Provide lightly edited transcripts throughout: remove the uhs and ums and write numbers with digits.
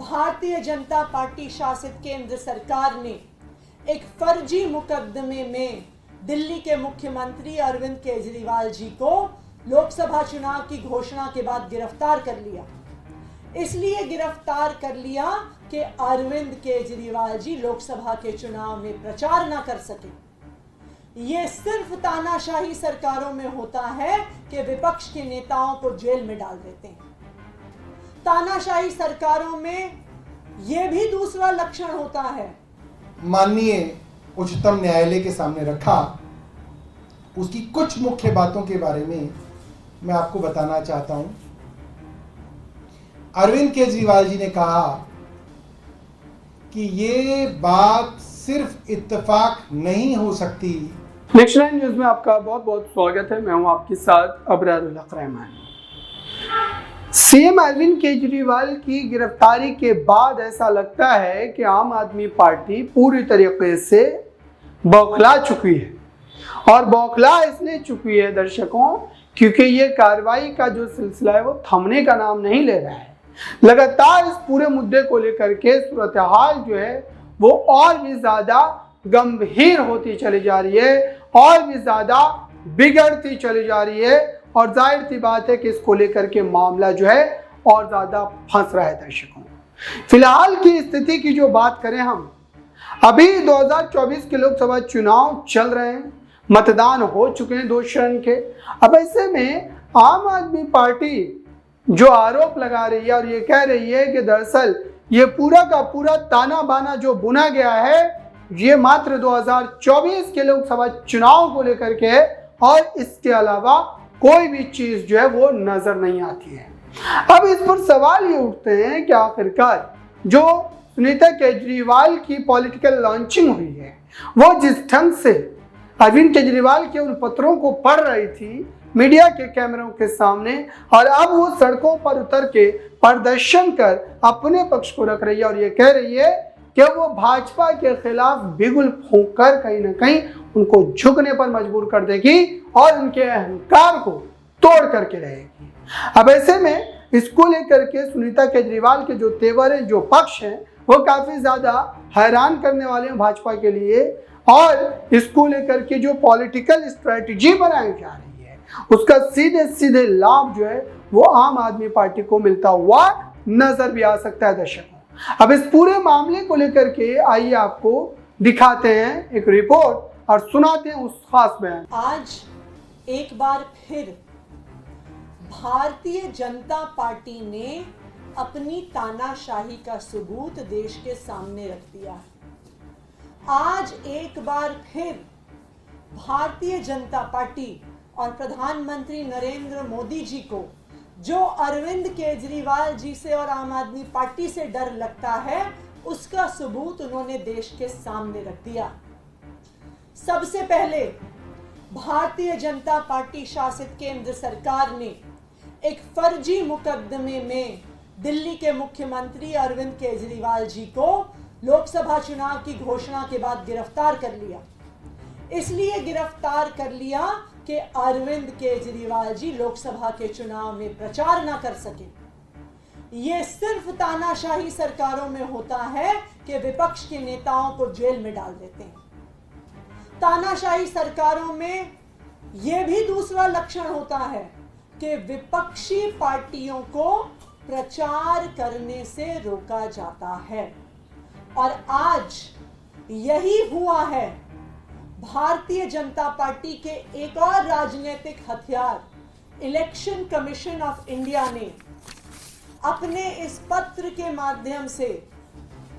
Bharatiya Janata party शासित केंद्र सरकार ने एक फर्जी मुकदमे में दिल्ली के मुख्यमंत्री अरविंद केजरीवाल जी को लोकसभा चुनाव की घोषणा के बाद गिरफ्तार कर लिया। इसलिए गिरफ्तार कर लिया कि अरविंद केजरीवाल जी लोकसभा के चुनाव में प्रचार ना कर सके। ये सिर्फ तानाशाही सरकारों में होता है कि विपक्ष के नेताओं को जेल में डाल देते हैं। तानाशाही सरकारों में यह भी दूसरा लक्षण होता है। माननीय उच्चतम न्यायालय के सामने रखा, उसकी कुछ मुख्य बातों के बारे में मैं आपको बताना चाहता हूं। अरविंद केजरीवाल जी ने कहा कि ये बात सिर्फ इत्तेफाक नहीं हो सकती। नेक्स्ट लाइन न्यूज में आपका बहुत बहुत स्वागत है। मैं हूं आपके साथ अबरारुल हक रहमान। सीएम अरविंद केजरीवाल की गिरफ्तारी के बाद ऐसा लगता है कि आम आदमी पार्टी पूरी तरीके से बौखला चुकी है, और बौखला इसलिए चुकी है दर्शकों क्योंकि ये कार्रवाई का जो सिलसिला है वो थमने का नाम नहीं ले रहा है। लगातार इस पूरे मुद्दे को लेकर के सूरत हाल जो है वो और भी ज्यादा गंभीर होती चली जा रही है, और भी ज्यादा बिगड़ती चली जा रही है, और जाहिर सी बात है कि इसको लेकर के मामला जो है और ज्यादा फंस रहा है। दर्शकों, फिलहाल की स्थिति की जो बात करें हम, अभी 2024 के लोकसभा चुनाव चल रहे हैं, मतदान हो चुके हैं 2 चरण के। अब ऐसे में आम आदमी पार्टी जो आरोप लगा रही है और ये कह रही है कि दरअसल ये पूरा का पूरा ताना बाना जो बुना गया है ये मात्र 2024 के लोकसभा चुनाव को लेकर के है, और इसके अलावा कोई भी चीज जो है वो नजर नहीं आती है। अब इस पर सवाल ये उठते हैं कि आखिरकार जो सुनीता केजरीवाल की पॉलिटिकल लॉन्चिंग हुई है वो जिस ढंग से अरविंद केजरीवाल के उन पत्रों को पढ़ रही थी मीडिया के कैमरों के सामने, और अब वो सड़कों पर उतर के प्रदर्शन कर अपने पक्ष को रख रही है और ये कह रही है कि वो भाजपा के खिलाफ बिगुल फूंक कर कहीं ना कहीं उनको झुकने पर मजबूर कर देगी और उनके अहंकार को तोड़ करके रहेगी। अब ऐसे में इसको लेकर के सुनीता केजरीवाल के जो तेवर है, जो पक्ष है, वो काफी ज्यादा हैरान करने वाले हैं भाजपा के लिए, और इसको लेकर के जो पॉलिटिकल स्ट्रेटजी बनाई जा रही है उसका सीधे सीधे लाभ जो है वो आम आदमी पार्टी को मिलता हुआ नजर भी आ सकता है। दर्शकों, अब इस पूरे मामले को लेकर के आइए आपको दिखाते हैं एक रिपोर्ट और सुनाते हैं उस खास बयान। आज एक बार फिर भारतीय जनता पार्टी ने अपनी तानाशाही का सबूत देश के सामने रख दिया है। आज एक बार फिर भारतीय जनता पार्टी और प्रधानमंत्री नरेंद्र मोदी जी को जो अरविंद केजरीवाल जी से और आम आदमी पार्टी से डर लगता है उसका सबूत उन्होंने देश के सामने रख दिया। सबसे पहले भारतीय जनता पार्टी शासित केंद्र सरकार ने एक फर्जी मुकदमे में दिल्ली के मुख्यमंत्री अरविंद केजरीवाल जी को लोकसभा चुनाव की घोषणा के बाद गिरफ्तार कर लिया। इसलिए गिरफ्तार कर लिया कि अरविंद केजरीवाल जी लोकसभा के चुनाव में प्रचार ना कर सके। ये सिर्फ तानाशाही सरकारों में होता है कि विपक्ष के नेताओं को जेल में डाल देते हैं। तानाशाही सरकारों में यह भी दूसरा लक्षण होता है कि विपक्षी पार्टियों को प्रचार करने से रोका जाता है, और आज यही हुआ है। भारतीय जनता पार्टी के एक और राजनीतिक हथियार इलेक्शन कमीशन ऑफ इंडिया ने अपने इस पत्र के माध्यम से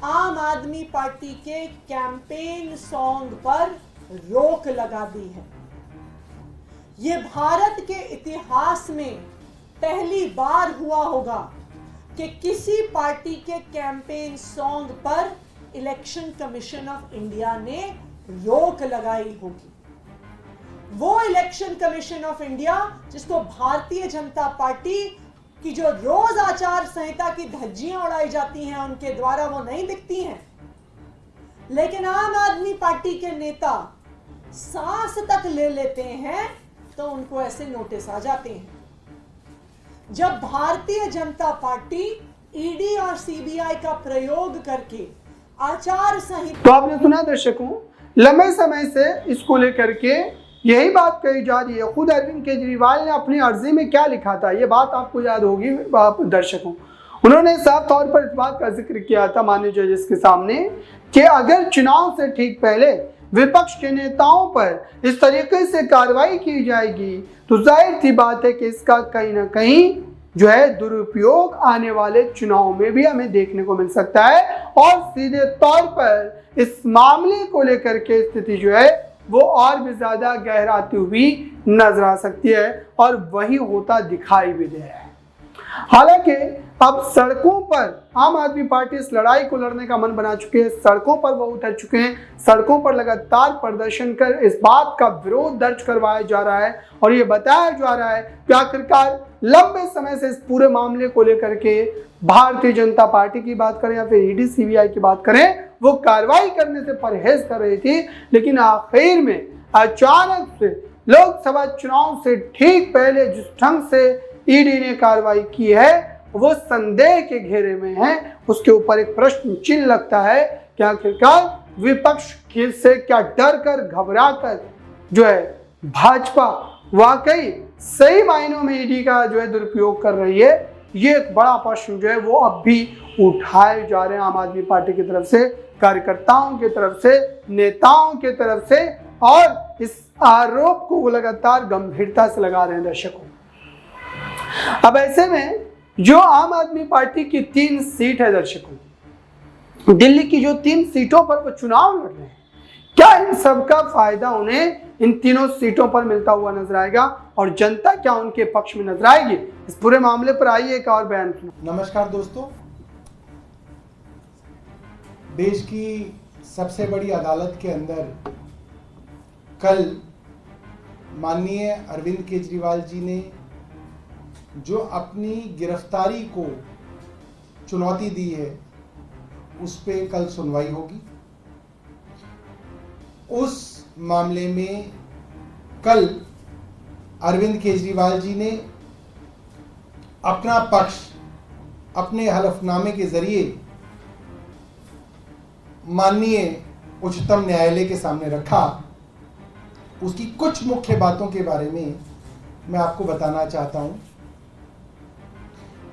आम आदमी पार्टी के कैंपेन सॉन्ग पर रोक लगा दी है। ये भारत के इतिहास में पहली बार हुआ होगा कि किसी पार्टी के कैंपेन सॉन्ग पर इलेक्शन कमीशन ऑफ इंडिया ने रोक लगाई होगी। वो इलेक्शन कमीशन ऑफ इंडिया जिसको भारतीय जनता पार्टी की जो रोज आचार संहिता की धज्जियां उड़ाई जाती हैं उनके द्वारा वो नहीं दिखती हैं, लेकिन आम आदमी पार्टी के नेता सांस तक ले लेते हैं तो उनको ऐसे नोटिस आ जाते हैं। जब भारतीय जनता पार्टी ईडी और सीबीआई का प्रयोग करके आचार संहिता। तो आपने सुना दर्शकों, लंबे समय से इसको लेकर के यही बात कही जा रही है। खुद अरविंद केजरीवाल ने अपनी अर्जी में क्या लिखा था, ये बात आपको याद होगी दर्शकों। उन्होंने साफ तौर पर इस बात का जिक्र किया था माननीय जजेस के सामने कि अगर चुनाव से ठीक पहले विपक्ष के नेताओं पर इस तरीके से कार्रवाई की जाएगी तो जाहिर सी बात है कि इसका कहीं ना कहीं जो है दुरुपयोग आने वाले चुनाव में भी हमें देखने को मिल सकता है और सीधे तौर पर इस मामले को लेकर के स्थिति जो है वो और भी ज्यादा गहराती हुई नजर आ सकती है और वही होता दिखाई भी दे रहा है। हालांकि अब सड़कों पर आम आदमी पार्टी इस लड़ाई को लड़ने का मन बना चुकी है, सड़कों पर वो उतर चुके हैं, सड़कों पर लगातार प्रदर्शन कर इस बात का विरोध दर्ज करवाया जा रहा है और ये बताया जा रहा है कि आखिरकार लंबे समय से इस पूरे मामले को लेकर के भारतीय जनता पार्टी की बात करें या फिर ईडी सीबीआई की बात करें, वो कार्रवाई करने से परहेज कर रही थी, लेकिन आखिर में अचानक से लोकसभा चुनाव से ठीक पहले जिस ढंग से ईडी ने कार्रवाई की है वो संदेह के घेरे में है। उसके ऊपर एक प्रश्न चिन्ह लगता है कि आखिरकार विपक्ष से क्या डर कर घबरा कर जो है भाजपा वाकई सही मायनों में ईडी का जो है दुरुपयोग कर रही है। ये एक बड़ा प्रश्न जो है वो अब भी उठाए जा रहे हैं आम आदमी पार्टी की तरफ से, कार्यकर्ताओं की तरफ से, नेताओं की तरफ से और इस आरोप को वो लगातार गंभीरता से लगा रहे हैं दर्शकों। अब ऐसे में जो आम आदमी पार्टी की 3 सीट है दर्शकों, दिल्ली की जो 3 सीटों पर वो चुनाव लड़ रहे हैं, क्या इन सब का फायदा उन्हें इन तीनों सीटों पर मिलता हुआ नजर आएगा और जनता क्या उनके पक्ष में नजर आएगी? इस पूरे मामले पर आइए एक और बयान सुनो। नमस्कार दोस्तों, देश की सबसे बड़ी अदालत के अंदर कल माननीय अरविंद केजरीवाल जी ने जो अपनी गिरफ्तारी को चुनौती दी है उस पे कल सुनवाई होगी। उस मामले में कल अरविंद केजरीवाल जी ने अपना पक्ष अपने हलफनामे के जरिए माननीय उच्चतम न्यायालय के सामने रखा। उसकी कुछ मुख्य बातों के बारे में मैं आपको बताना चाहता हूं।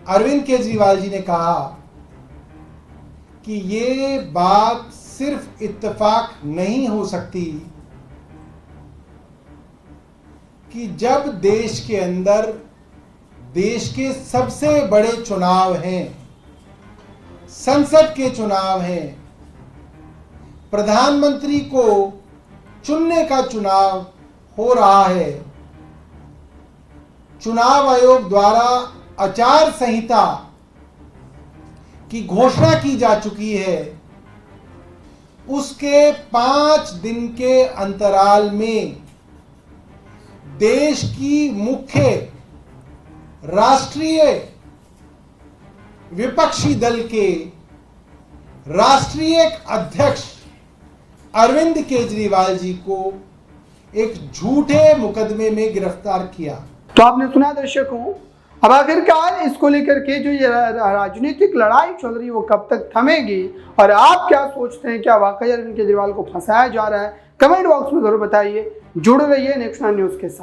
अरविंद केजरीवाल जी ने कहा कि ये बात सिर्फ इत्तेफाक नहीं हो सकती कि जब देश के अंदर देश के सबसे बड़े चुनाव हैं, संसद के चुनाव हैं, प्रधानमंत्री को चुनने का चुनाव हो रहा है, चुनाव आयोग द्वारा आचार संहिता की घोषणा की जा चुकी है, उसके 5 दिन के अंतराल में देश की मुख्य राष्ट्रीय विपक्षी दल के राष्ट्रीय अध्यक्ष अरविंद केजरीवाल जी को एक झूठे मुकदमे में गिरफ्तार किया। तो आपने सुना दर्शकों, अब आखिरकार इसको लेकर के जो ये राजनीतिक लड़ाई चल रही है वो कब तक थमेगी और आप क्या सोचते हैं, क्या वाकई अरविंद केजरीवाल को फंसाया जा रहा है? कमेंट बॉक्स में जरूर बताइए। जुड़े रहिए नेक्स्ट न्यूज़ के साथ।